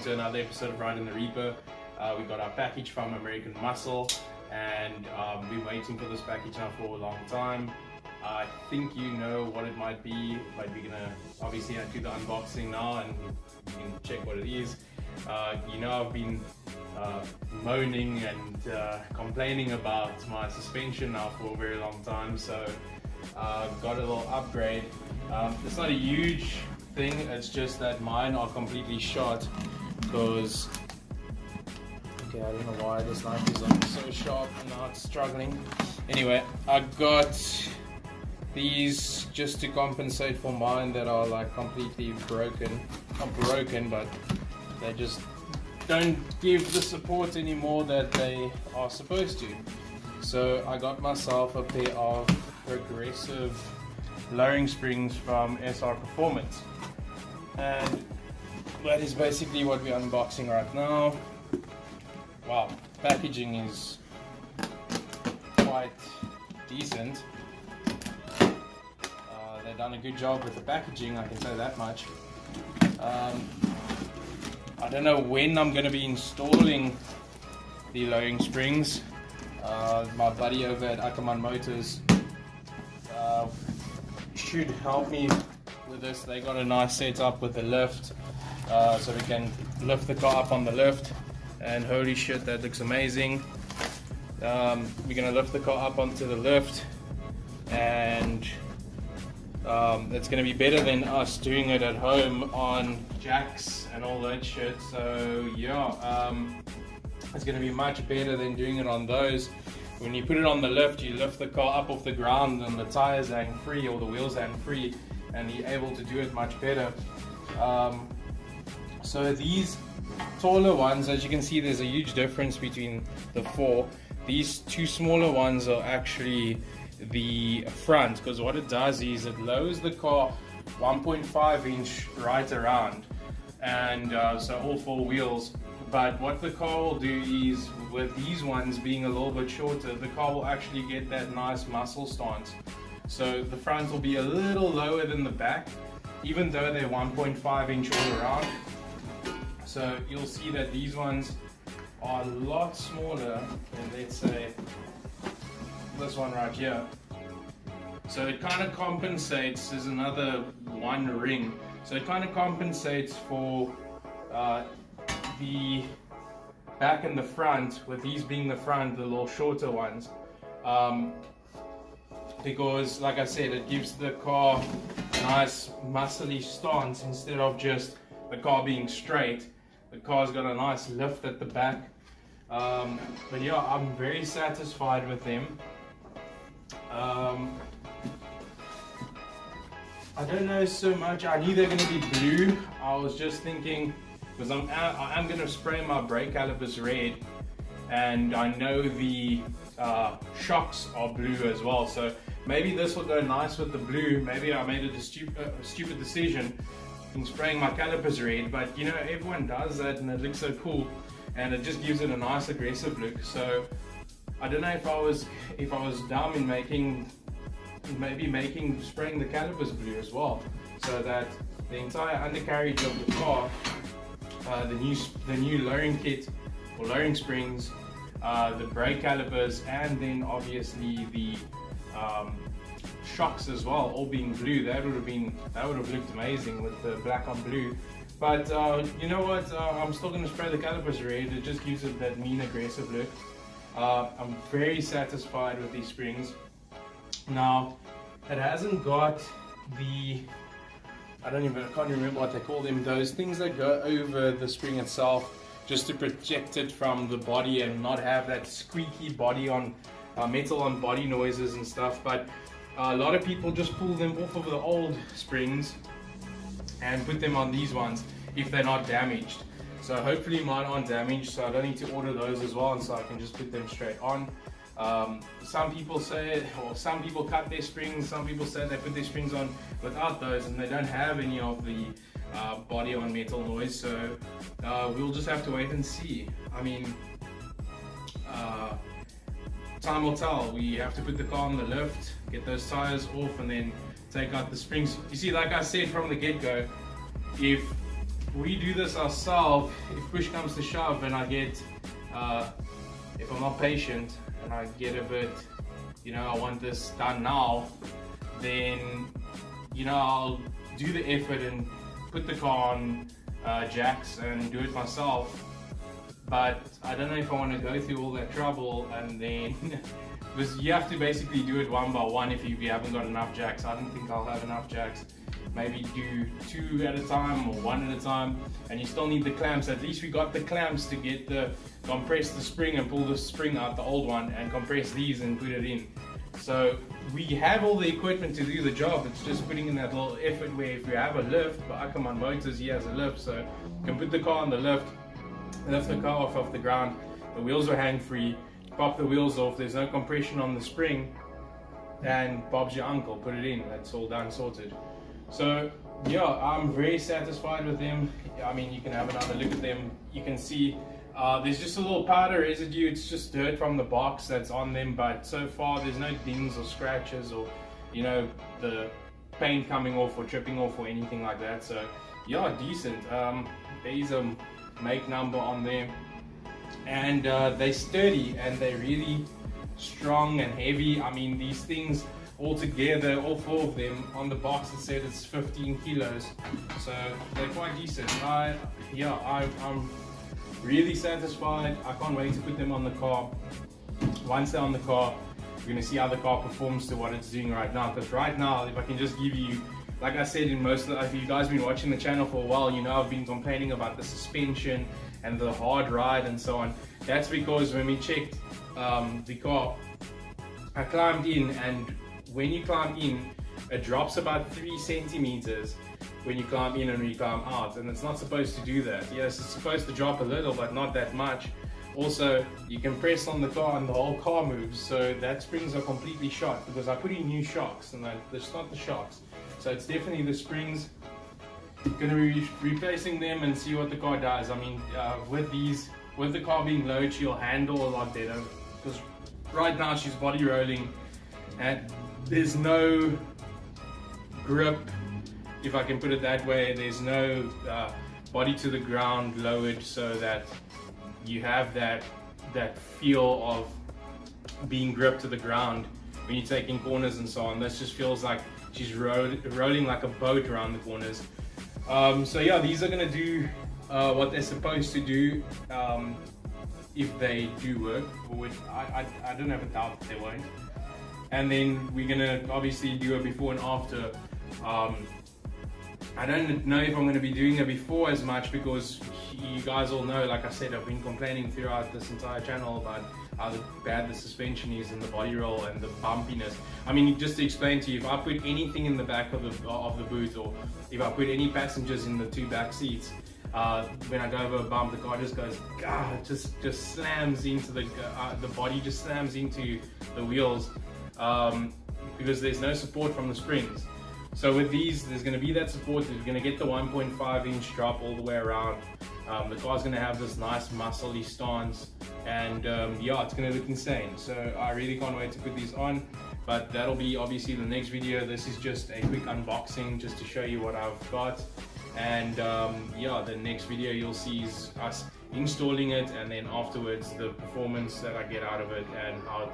to another episode of Riding the Reaper. We got our package from American Muscle, and we've been waiting for this package now for a long time. I think you know what it might be, but we're gonna obviously do the unboxing now and you can check what it is. You know, I've been moaning and complaining about my suspension now for a very long time, so got a little upgrade. It's not a huge thing, it's just that mine are completely shot because I don't know why this knife is like so sharp and now it's struggling. Anyway, I got these just to compensate for mine that are like completely broken. Not broken, but they just don't give the support anymore that they are supposed to. So I got myself a pair of progressive lowering springs from SR Performance, and that is basically what we're unboxing right now. Wow, packaging is quite decent. They've done a good job with the packaging, I can say that much. I don't know when I'm going to be installing the lowering springs. My buddy over at Ackerman Motors should help me with this. They got a nice setup with the lift, so we can lift the car up on the lift, and holy shit, that looks amazing. We're going to lift the car up onto the lift, and it's going to be better than us doing it at home on jacks and all that shit. So yeah, it's going to be much better than doing it on those. When you put it on the lift, you lift the car up off the ground and the tires hang free, or the wheels hang free, and you're able to do it much better. So these taller ones, as you can see, there's a huge difference between the four. These two smaller ones are actually the front, because what it does is it lowers the car 1.5 inch right around, and so all four wheels. But what the car will do is, with these ones being a little bit shorter, the car will actually get that nice muscle stance. So the front will be a little lower than the back, even though they're 1.5 inch all around. So you'll see that these ones are a lot smaller than, let's say, this one right here. So it kind of compensates. There's another one ring, so it kind of compensates for the back and the front, with these being the front, the little shorter ones, because like I said, it gives the car a nice muscly stance instead of just the car being straight. The car's got a nice lift at the back. But yeah, I'm very satisfied with them. I don't know so much. I knew they're going to be blue. I was just thinking, because I am going to spray my brake calipers red, and I know the shocks are blue as well, so maybe this will go nice with the blue. Maybe I made a stupid decision in spraying my calipers red, but you know, everyone does that and it looks so cool, and it just gives it a nice aggressive look. So I don't know if I was dumb in spraying the calipers blue as well, so that the entire undercarriage of the car, the new lowering kit or lowering springs, the brake calipers, and then obviously the shocks as well, all being blue, that would have looked amazing with the black on blue. But you know what, I'm still going to spray the calipers red. It just gives it that mean aggressive look. I'm very satisfied with these springs. Now, it hasn't got the, I can't remember what they call them, those things that go over the spring itself, just to protect it from the body and not have that squeaky body on metal on body noises and stuff. But a lot of people just pull them off of the old springs and put them on these ones if they're not damaged. So hopefully mine aren't damaged, so I don't need to order those as well, and so I can just put them straight on. Some people say, or some people cut their springs, some people say they put their springs on without those and they don't have any of the body on metal noise, so we'll just have to wait and see. I mean, time will tell. We have to put the car on the lift, get those tires off, and then take out the springs. You see, like I said from the get-go, if we do this ourselves, if push comes to shove and I get, if I'm not patient and I get a bit, you know, I want this done now, then, you know, I'll do the effort and put the car on jacks and do it myself. But I don't know if I want to go through all that trouble and then because you have to basically do it one by one if you haven't got enough jacks. I don't think I'll have enough jacks. Maybe do 2 at a time or 1 at a time, and you still need the clamps. At least we got the clamps to get compress the spring and pull the spring out, the old one, and compress these and put it in. So we have all the equipment to do the job. It's just putting in that little effort where if you have a lift, but Ackerman Motors, he has a lift, so you can put the car on the lift the car off the ground. The wheels are hang free. Pop the wheels off. There's no compression on the spring, and Bob's your uncle. Put it in. That's all done, sorted. So yeah, I'm very satisfied with them. I mean, you can have another look at them. You can see there's just a little powder residue. It's just dirt from the box that's on them, but so far there's no dings or scratches or, you know, the paint coming off or tripping off or anything like that. So yeah, decent. There's a make number on there, and they're sturdy and they're really strong and heavy. I mean, these things altogether, all 4 of them, on the box it said it's 15 kilos, so they're quite decent. I'm really satisfied. I can't wait to put them on the car. Once they're on the car, we're going to see how the car performs to what it's doing right now, because right now, if I can just give you, like I said, in most of the, if you guys been watching the channel for a while, you know I've been complaining about the suspension and the hard ride and so on. That's because when we checked the car, I climbed in, and when you climb in, it drops about 3 centimeters when you climb in and when you climb out, and it's not supposed to do that. Yes, it's supposed to drop a little, but not that much. Also, you can press on the car and the whole car moves, so that springs are completely shot because I put in new shocks, and that's not the shocks. So it's definitely the springs. Going to be replacing them and see what the car does. I mean, with the car being low, she'll handle a lot better, because right now she's body rolling and there's no grip, if I can put it that way. There's no body to the ground lowered, so that you have that feel of being gripped to the ground when you're taking corners and so on. This just feels like she's rolling like a boat around the corners. So yeah, these are going to do what they're supposed to do, if they do work, which I don't have a doubt that they won't. And then we're going to obviously do a before and after. I don't know if I'm going to be doing a before as much, because you guys all know, like I said, I've been complaining throughout this entire channel about how bad the suspension is and the body roll and the bumpiness. I mean, just to explain to you, if I put anything in the back of the boot, or if I put any passengers in the 2 back seats, when I go over a bump, the car just goes, God, just slams into the body, just slams into the wheels, because there's no support from the springs. So with these, there's going to be that support. You're going to get the 1.5 inch drop all the way around. The car's going to have this nice muscly stance, and yeah, it's going to look insane. So I really can't wait to put these on, but that'll be obviously the next video. This is just a quick unboxing just to show you what I've got, and yeah, the next video you'll see is us installing it, and then afterwards the performance that I get out of it and how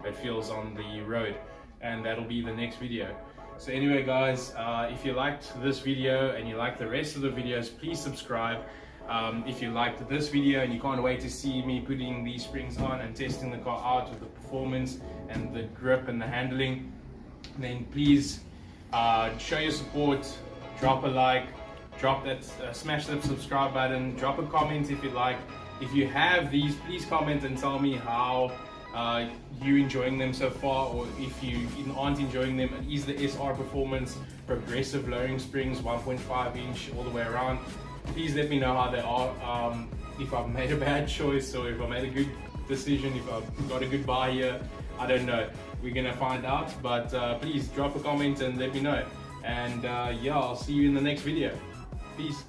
it feels on the road, and that'll be the next video. So anyway guys, if you liked this video and you like the rest of the videos, please subscribe. If you liked this video and you can't wait to see me putting these springs on and testing the car out with the performance and the grip and the handling, then please show your support, drop a like, smash that subscribe button, drop a comment if you like. If you have these, please comment and tell me how you enjoying them so far, or if you aren't enjoying them. Is the SR Performance progressive lowering springs 1.5 inch all the way around? Please let me know how they are, if I've made a bad choice or if I made a good decision, if I've got a good buy here. I don't know, we're gonna find out, but please drop a comment and let me know, and yeah, I'll see you in the next video. Peace.